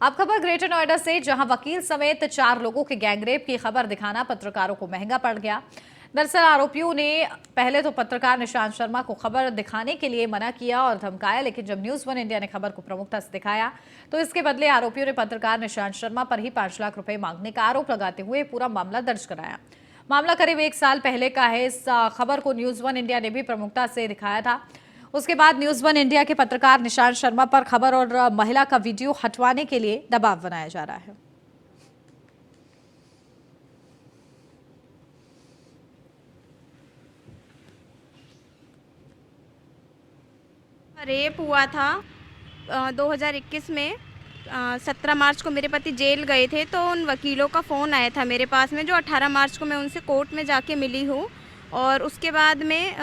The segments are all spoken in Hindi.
अब खबर ग्रेटर नोएडा से, जहां वकील समेत 4 लोगों के गैंगरेप की खबर दिखाना पत्रकारों को महंगा पड़ गया। दरअसल आरोपियों ने पहले तो पत्रकार निशांत शर्मा को खबर दिखाने के लिए मना किया और धमकाया, लेकिन जब न्यूज़ वन इंडिया ने खबर को प्रमुखता से दिखाया तो इसके बदले आरोपियों ने पत्रकार निशांत शर्मा पर ही 5 लाख रुपए मांगने का आरोप लगाते हुए पूरा मामला दर्ज कराया। मामला करीब 1 साल पहले का है। इस खबर को न्यूज़ वन इंडिया ने भी प्रमुखता से दिखाया था। उसके बाद न्यूज़ वन इंडिया के पत्रकार निशांत शर्मा पर खबर और महिला का वीडियो हटवाने के लिए दबाव बनाया जा रहा है। रेप हुआ था 2021 में। 17 मार्च को मेरे पति जेल गए थे, तो उन वकीलों का फ़ोन आया था मेरे पास में, जो 18 मार्च को मैं उनसे कोर्ट में जाके मिली हूँ। और उसके बाद में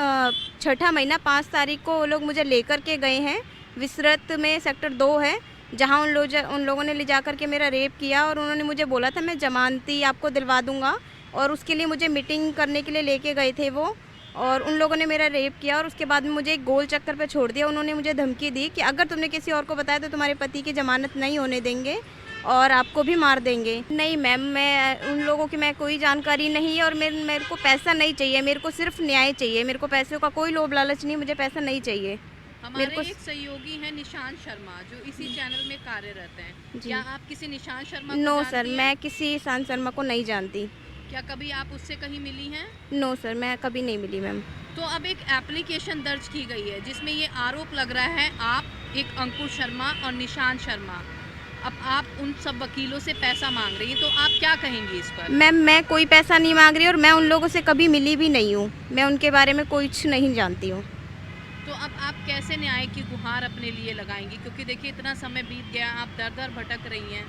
छठा महीना 5 तारीख को वो लोग मुझे लेकर के गए हैं। विसरत में सेक्टर 2 है, जहाँ उन लोगों ने ले जा कर के मेरा रेप किया। और उन्होंने मुझे बोला था मैं ज़मानती आपको दिलवा दूँगा, और उसके लिए मुझे मीटिंग करने के लिए लेके गए थे वो। और उन लोगों ने मेरा रेप किया और उसके बाद में मुझे एक गोल चक्कर पे छोड़ दिया। उन्होंने मुझे धमकी दी कि अगर तुमने किसी और को बताया तो तुम्हारे पति की ज़मानत नहीं होने देंगे और आपको भी मार देंगे। नहीं मैम, मैं उन लोगों की मैं कोई जानकारी नहीं है, और मेरे को पैसा नहीं चाहिए, मेरे को सिर्फ न्याय चाहिए। मेरे को पैसों का कोई लोभ लालच नहीं, मुझे पैसा नहीं चाहिए। हमारे मेरे को एक सहयोगी हैं निशांत शर्मा, जो इसी चैनल में कार्यरत हैं। जी। क्या आप किसी निशांत शर्मा को नो जानती सर, हैं? मैं किसी शांत शर्मा को नहीं जानती। क्या कभी आप उससे कहीं मिली हैं? नो सर, मैं कभी नहीं मिली मैम। तो अब एक एप्लीकेशन दर्ज की गई है जिसमें ये आरोप लग रहा है, आप एक अंकुर शर्मा और निशांत शर्मा, अब आप उन सब वकीलों से पैसा मांग रही हैं, तो आप क्या कहेंगी इस पर? मैम, मैं कोई पैसा नहीं मांग रही और मैं उन लोगों से कभी मिली भी नहीं हूँ। मैं उनके बारे में कुछ नहीं जानती हूँ। तो अब आप कैसे न्याय की गुहार अपने लिए लगाएंगी? क्योंकि देखिए इतना समय बीत गया, आप दर दर भटक रही हैं।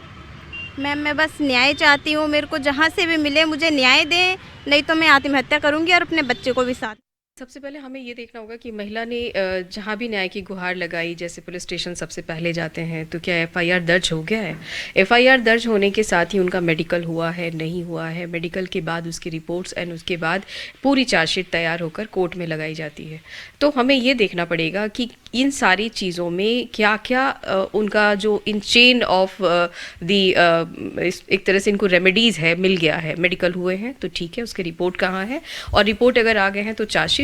मैम, मैं बस न्याय चाहती हूँ। मेरे को जहाँ से भी मिले मुझे न्याय दें, नहीं तो मैं आत्महत्या करूँगी और अपने बच्चे को भी साथ। सबसे पहले हमें ये देखना होगा कि महिला ने जहाँ भी न्याय की गुहार लगाई, जैसे पुलिस स्टेशन सबसे पहले जाते हैं, तो क्या एफआईआर दर्ज हो गया है? एफआईआर दर्ज होने के साथ ही उनका मेडिकल हुआ है, नहीं हुआ है, मेडिकल के बाद उसकी रिपोर्ट्स एंड उसके बाद पूरी चार्जशीट तैयार होकर कोर्ट में लगाई जाती है। तो हमें ये देखना पड़ेगा कि इन सारी चीज़ों में क्या क्या उनका जो इन चेन ऑफ दी एक तरह से इनको रेमेडीज़ है, मिल गया है। मेडिकल हुए हैं तो ठीक है, उसके रिपोर्ट कहाँ है, और रिपोर्ट अगर आ गए हैं तो चार्जशीट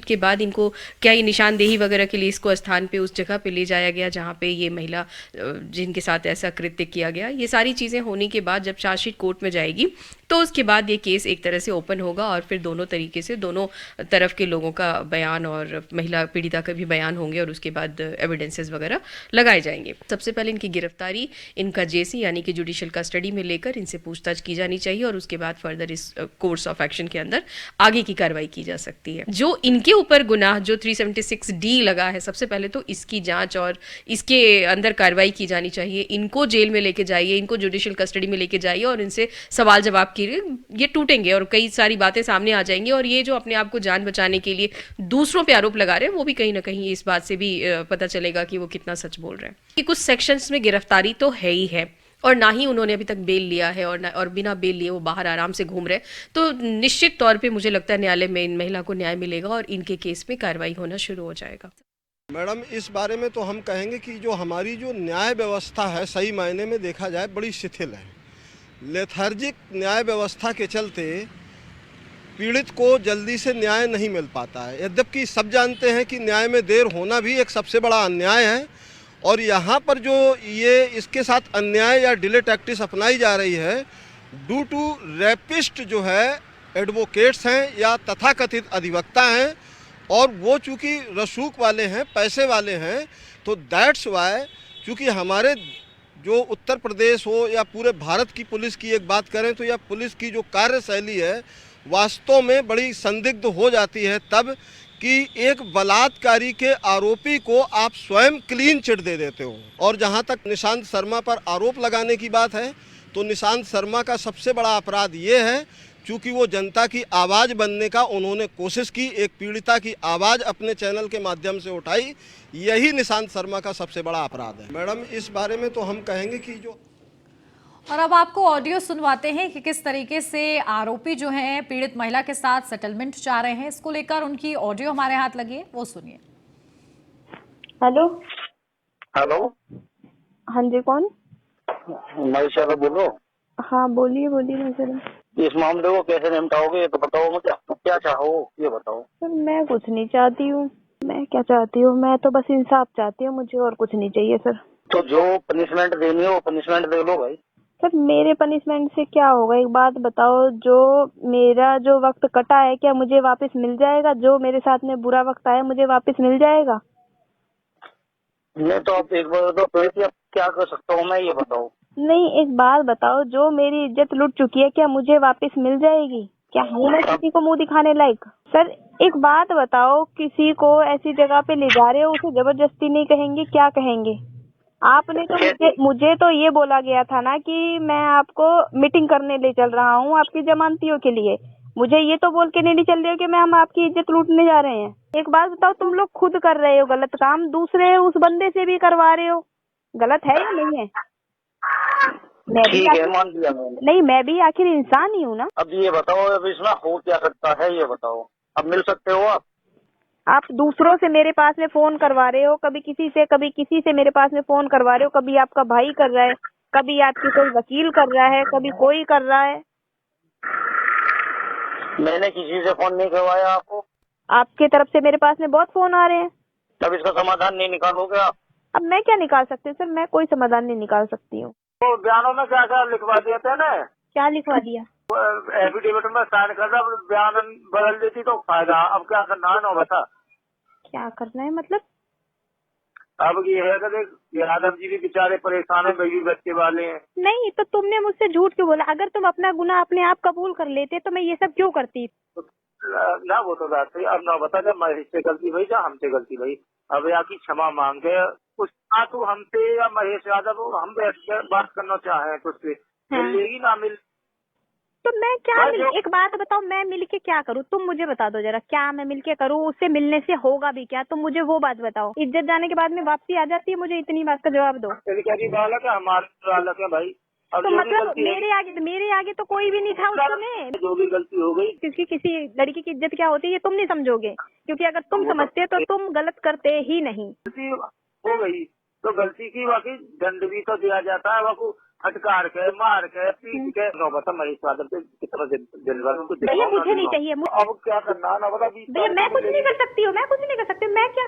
के बाद इनको क्या ये निशानदेही वगैरह के लिए इसको स्थान पे उस जगह पे ले जाया गया जहाँ पे ये महिला जिनके साथ ऐसा कृत्य किया गया, ये सारी चीज़ें होने के बाद जब चार्जशीट कोर्ट में जाएगी तो उसके बाद ये केस एक तरह से ओपन होगा और फिर दोनों तरीके से दोनों तरफ के लोगों का बयान और महिला पीड़िता का भी बयान होंगे और उसके बाद एविडेंसेस वगैरह लगाए जाएंगे। सबसे पहले इनकी गिरफ्तारी, इनका जेसी यानी कि जुडिशियल कस्टडी में लेकर इनसे पूछताछ की जानी चाहिए और उसके बाद फर्दर इस कोर्स ऑफ एक्शन के अंदर आगे की कार्रवाई की जा सकती है। जो इनके ऊपर गुनाह जो 376D लगा है, सबसे पहले तो इसकी जांच और इसके अंदर कार्रवाई की जानी चाहिए। इनको जेल में लेके जाइए, इनको जुडिशियल कस्टडी में लेके जाइए और इनसे सवाल जवाब कीजिए। ये टूटेंगे और कई सारी बातें सामने आ जाएंगी, और ये जो अपने आप को जान बचाने के लिए दूसरों पे आरोप लगा रहे हैं, वो भी कहीं ना कहीं इस बात से भी पता चलेगा कि वो कितना सच बोल रहे हैं। कि कुछ सेक्शंस में गिरफ्तारी तो है ही है, और ना ही उन्होंने अभी तक बेल लिया है, और बिना बेल लिए वो बाहर आराम से घूम रहे हैं, तो निश्चित तौर पे मुझे लगता है न्यायालय में इन महिला को न्याय मिलेगा और इनके केस में कार्रवाई होना शुरू हो जाएगा। मैडम, इस बारे में तो हम कहेंगे कि जो हमारी जो न्याय व्यवस्था है, सही मायने में देखा जाए बड़ी शिथिल है। लेथार्जिक न्याय व्यवस्था के चलते पीड़ित को जल्दी से न्याय नहीं मिल पाता है। यद्यपि सब जानते हैं कि न्याय में देर होना भी एक सबसे बड़ा अन्याय है, और यहाँ पर जो ये इसके साथ अन्याय या डिले टैक्टिस अपनाई जा रही है, ड्यू टू रेपिस्ट जो है एडवोकेट्स हैं या तथाकथित अधिवक्ता हैं, और वो चूँकि रसूख वाले हैं, पैसे वाले हैं, तो दैट्स वाई चूँकि हमारे जो उत्तर प्रदेश हो या पूरे भारत की पुलिस की एक बात करें तो यह पुलिस की जो कार्यशैली है वास्तव में बड़ी संदिग्ध हो जाती है तब कि एक बलात्कारी के आरोपी को आप स्वयं क्लीन चिट दे देते हो। और जहां तक निशांत शर्मा पर आरोप लगाने की बात है, तो निशांत शर्मा का सबसे बड़ा अपराध ये है, चूँकि वो जनता की आवाज़ बनने का उन्होंने कोशिश की, एक पीड़िता की आवाज़ अपने चैनल के माध्यम से उठाई, यही निशांत शर्मा का सबसे बड़ा अपराध है। मैडम, इस बारे में तो हम कहेंगे कि जो और अब आपको ऑडियो सुनवाते हैं कि किस तरीके से आरोपी जो हैं पीड़ित महिला के साथ सेटलमेंट चाह रहे हैं। इसको लेकर उनकी ऑडियो हमारे हाथ लगी है, वो सुनिए। हेलो। हेलो। हाँ जी, कौन? मनीषा का बोलो। हाँ बोलिए बोलिए नजर। इस मामले को कैसे निपटाओगे ये तो बताओ मुझे, क्या चाहो ये बताओ। सर मैं कुछ नहीं चाहती हूँ, मैं क्या चाहती हूँ, मैं तो बस इंसाफ चाहती हूँ, मुझे और कुछ नहीं चाहिए सर। तो जो पनिशमेंट देनी है वो पनिशमेंट दे लो भाई। सर मेरे पनिशमेंट से क्या होगा, एक बात बताओ, जो मेरा जो वक्त कटा है क्या मुझे वापस मिल जाएगा? जो मेरे साथ में बुरा वक्त आया मुझे वापस मिल जाएगा? नहीं तो आप एक बार तो फिर अब क्या कर सकता हूँ मैं ये बताओ। नहीं, एक बात बताओ, जो मेरी इज्जत लुट चुकी है क्या मुझे वापस मिल जाएगी? क्या हूँ मैं किसी को मुंह दिखाने लायक? सर एक बात बताओ, किसी को ऐसी जगह पे ले जा रहे हो, उसे जबरदस्ती नहीं कहेंगे, क्या कहेंगे? आपने तो मुझे तो ये बोला गया था ना कि मैं आपको मीटिंग करने ले चल रहा हूँ आपकी जमानतियों के लिए, मुझे ये तो बोल के नहीं चल रहे हो कि मैं हम आपकी इज्जत लूटने जा रहे हैं। एक बात बताओ, तुम लोग खुद कर रहे हो गलत काम, दूसरे उस बंदे से भी करवा रहे हो, गलत है या नहीं है? मैं भी ठीक है आखिर मान लिया मैंने। नहीं, मैं भी आखिर इंसान ही हूँ ना। अब ये बताओ अब इसमें हो क्या सकता है ये बताओ। अब मिल सकते हो आप दूसरों से मेरे पास में फोन करवा रहे हो, कभी किसी से मेरे पास में फोन करवा रहे हो, कभी आपका भाई कर रहा है, कभी आपकी कोई वकील कर रहा है, कभी कोई कर रहा है। मैंने किसी से फोन नहीं करवाया आपको। आपके तरफ से मेरे पास में बहुत फोन आ रहे हैं। तब इसका समाधान नहीं निकालोगे आप? अब मैं क्या निकाल सकती हूँ सर, मैं कोई समाधान नहीं निकाल सकती हूँ। तो बयानों में क्या क्या लिखवा दिए थे ना, क्या लिखवा दिया? एफिडेविट में साइन करना, बयान बदल देती तो फायदा। अब क्या करना है ना बता। क्या करना है मतलब? अब ये है कि देख यादव जी भी बेचारे परेशान है, बेबी बच्चे वाले हैं। नहीं तो तुमने मुझसे झूठ क्यों बोला? अगर तुम अपना गुनाह अपने आप कबूल कर लेते तो मैं ये सब क्यों करती? ना वो तो बात सही। अब ना बता, जब महेश से गलती भई या हमसे गलती भई, अब यहाँ की क्षमा मांग के कुछ ना तू हमसे या महेश यादव हम बैठ के बात करना चाहे तो उससे मिलेगी ना मिल। तो मैं क्या एक बात बताओ, मैं मिलके क्या करूँ? तुम मुझे बता दो जरा, क्या मैं मिलके करूँ? उससे मिलने से होगा भी क्या? तुम मुझे वो बात बताओ। इज्जत जाने के बाद में वापसी आ जाती है, मुझे इतनी बात का जवाब दो। तेरी बालक है, हमारे बालक है भाई। अब तो जो भी मतलब गलती मेरे आगे तो कोई भी नहीं था उस समय। जो भी गलती हो गई, क्योंकि किसी लड़की की इज्जत क्या होती है ये तुम नहीं समझोगे, क्योंकि अगर तुम समझते तो तुम गलत करते ही नहीं। गलती हो गई तो गलती की वाकई दंड भी तो दिया जाता है। वो फटकार के मार के पीट के नौबत मरीज यादव से कितना दिन भर भैया मुझे नहीं चाहिए। अब क्या करना है ना बता। भैया मैं कुछ नहीं कर सकती हूँ, मैं कुछ नहीं कर सकती, मैं क्या